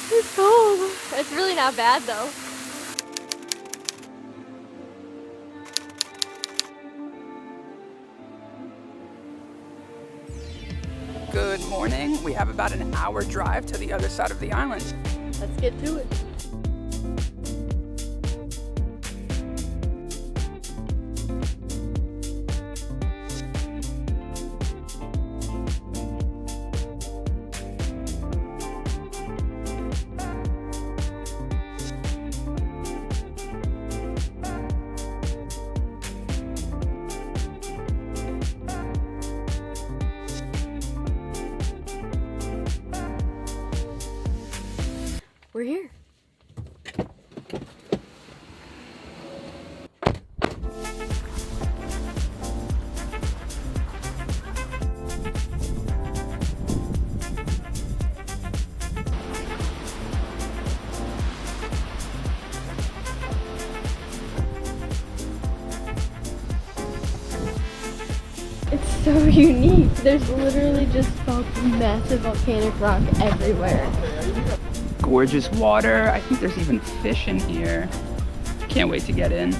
It's cold. It's really not bad though. Good morning. We have about an hour drive to the other side of the island. Let's get to it. We're here. It's so unique. There's literally just massive volcanic rock everywhere. Gorgeous water. I think there's even fish in here. Can't wait to get in.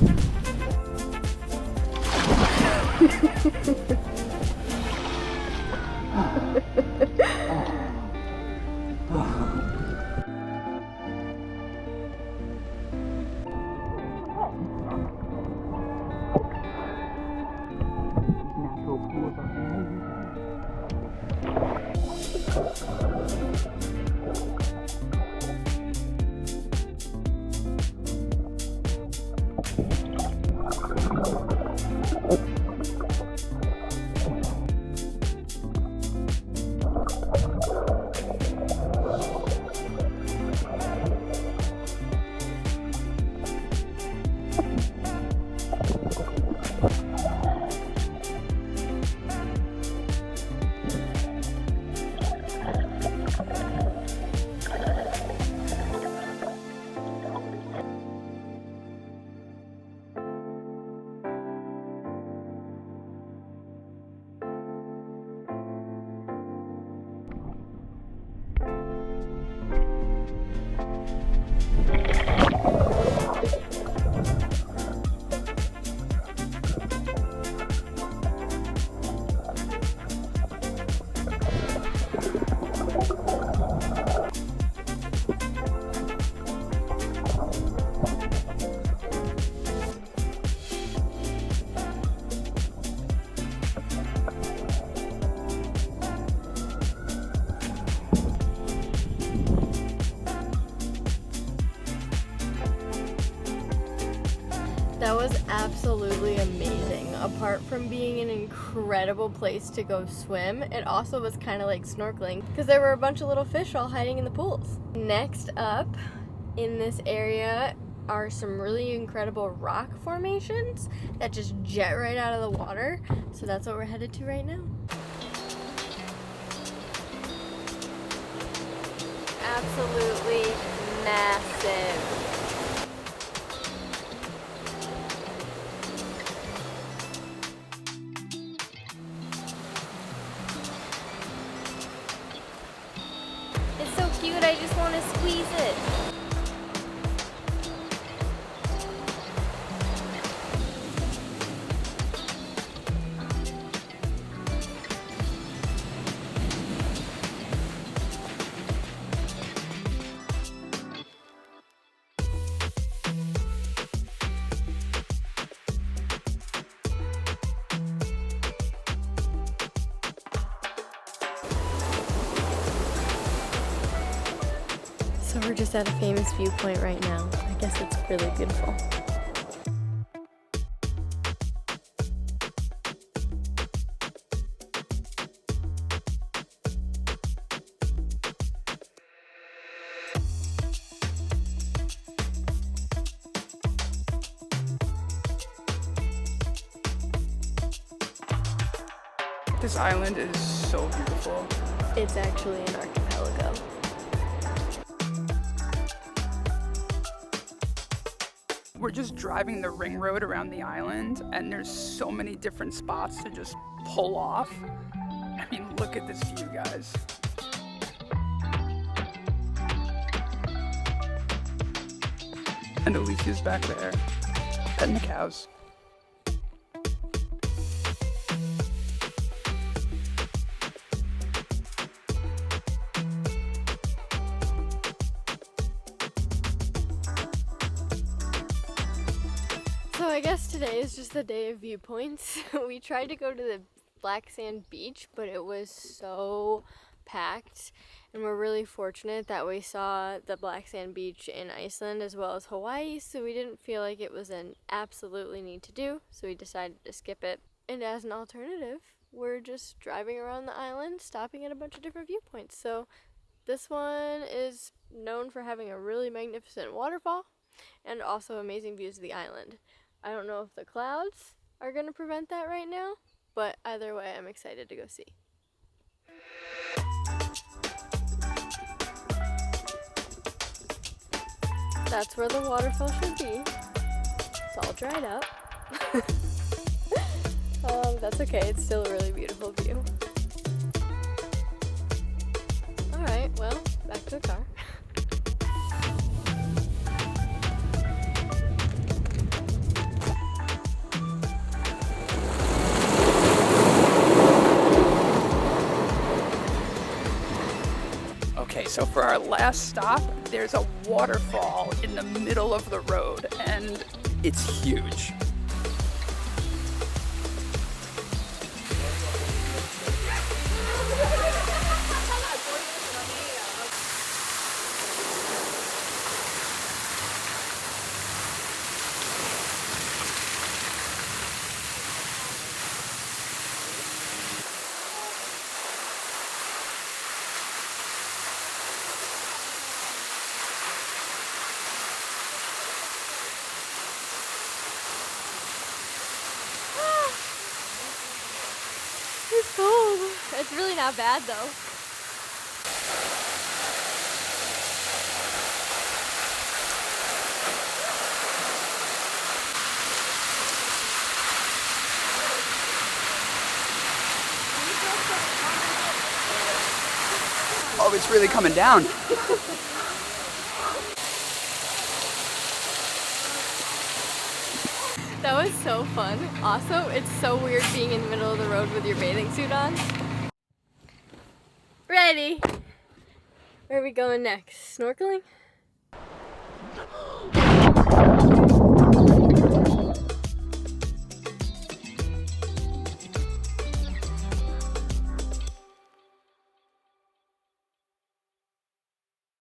Natural pools are amazing. That was absolutely amazing. Apart from being an incredible place to go swim, it also was kind of like snorkeling because there were a bunch of little fish all hiding in the pools. Next up in this area are some really incredible rock formations that just jet right out of the water. So that's what we're headed to right now. Absolutely massive. It's so cute, I just want to squeeze it. So we're just at a famous viewpoint right now. I guess it's really beautiful. This island is so beautiful. It's actually an archipelago. We're just driving the ring road around the island, and there's so many different spots to just pull off. I mean, look at this view, guys. And Alisia's back there, petting the cows. So I guess today is just the day of viewpoints. We tried to go to the black sand beach, but it was so packed, and we're really fortunate that we saw the black sand beach in Iceland as well as Hawaii, so we didn't feel like it was an absolutely need to do, so we decided to skip it. And as an alternative, we're just driving around the island, stopping at a bunch of different viewpoints. So this one is known for having a really magnificent waterfall and also amazing views of the island. I don't know if the clouds are going to prevent that right now, but either way, I'm excited to go see. That's where the waterfall should be. It's all dried up. That's okay, it's still a really beautiful view. Alright, well, back to the car. Okay, so for our last stop, there's a waterfall in the middle of the road, and it's huge. It's cold. It's really not bad though. Oh, it's really coming down. That was so fun. Also, it's so weird being in the middle of the road with your bathing suit on. Ready? Where are we going next? Snorkeling?